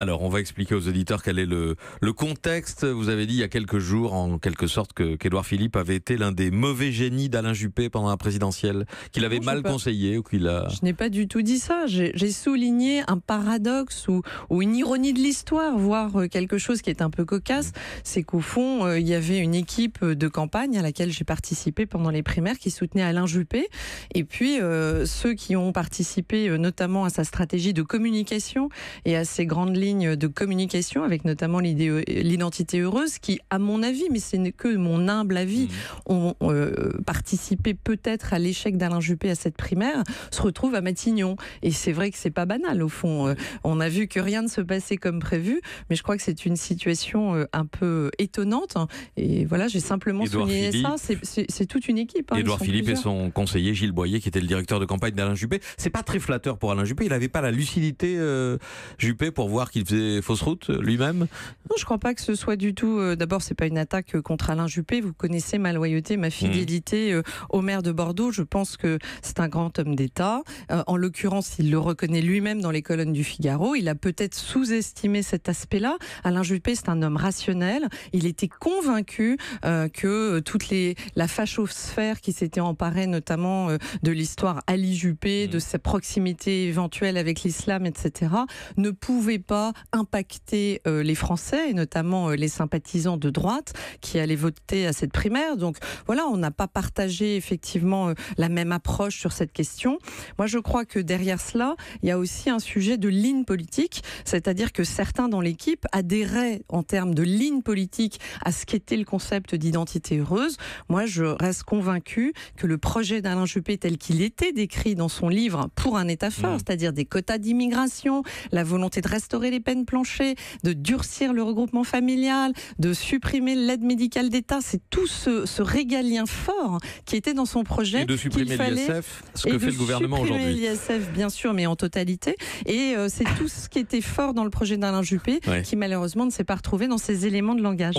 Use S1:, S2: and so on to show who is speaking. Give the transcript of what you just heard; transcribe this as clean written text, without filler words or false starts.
S1: Alors, on va expliquer aux auditeurs quel est le contexte. Vous avez dit il y a quelques jours, en quelque sorte, qu'Édouard Philippe avait été l'un des mauvais génies d'Alain Juppé pendant la présidentielle, qu'il avait mal conseillé ou qu'il a...
S2: Je n'ai pas du tout dit ça. J'ai souligné un paradoxe ou une ironie de l'histoire, voire quelque chose qui est un peu cocasse. C'est qu'au fond, il y avait une équipe de campagne à laquelle j'ai participé pendant les primaires qui soutenait Alain Juppé. Et puis, ceux qui ont participé notamment à sa stratégie de communication et à ses grandes lignes de communication, avec notamment l'identité heureuse, qui, à mon avis, mais ce n'est que mon humble avis, ont participé peut-être à l'échec d'Alain Juppé à cette primaire, se retrouvent à Matignon. Et c'est vrai que c'est pas banal, au fond. On a vu que rien ne se passait comme prévu, mais je crois que c'est une situation un peu étonnante. Et voilà, j'ai simplement souligné ça. C'est toute une équipe.
S1: Édouard Philippe et son conseiller Gilles Boyer, qui était le directeur de campagne d'Alain Juppé. C'est pas très flatteur pour Alain Juppé. Il n'avait pas la lucidité, Juppé, pour voir qu'il faisait fausse route lui-même.
S2: Non, je ne crois pas que ce soit du tout... D'abord, c'est pas une attaque contre Alain Juppé. Vous connaissez ma loyauté, ma fidélité au maire de Bordeaux. Je pense que c'est un grand homme d'État. En l'occurrence, il le reconnaît lui-même dans les colonnes du Figaro. Il a peut-être sous-estimé cet aspect-là. Alain Juppé, c'est un homme rationnel. Il était convaincu que la fachosphère qui s'était emparée notamment de l'histoire Ali Juppé, de sa proximité éventuelle avec l'islam, etc., ne pouvait pas impacter les Français, et notamment les sympathisants de droite qui allaient voter à cette primaire. Donc voilà, on n'a pas partagé effectivement la même approche sur cette question. Moi, je crois que derrière cela, il y a aussi un sujet de ligne politique, c'est-à-dire que certains dans l'équipe adhéraient en termes de ligne politique à ce qu'était le concept d'identité heureuse. Moi, je reste convaincue que le projet d'Alain Juppé tel qu'il était décrit dans son livre Pour un État fort, c'est-à-dire des quotas d'immigration, la volonté de restaurer les peines planchées, de durcir le regroupement familial, de supprimer l'aide médicale d'État, c'est tout ce régalien fort qui était dans son projet.
S1: Et de supprimer l'ISF, ce que fait le gouvernement aujourd'hui.
S2: L'ISF, bien sûr, mais en totalité. Et c'est tout ce qui était fort dans le projet d'Alain Juppé qui malheureusement ne s'est pas retrouvé dans ces éléments de langage.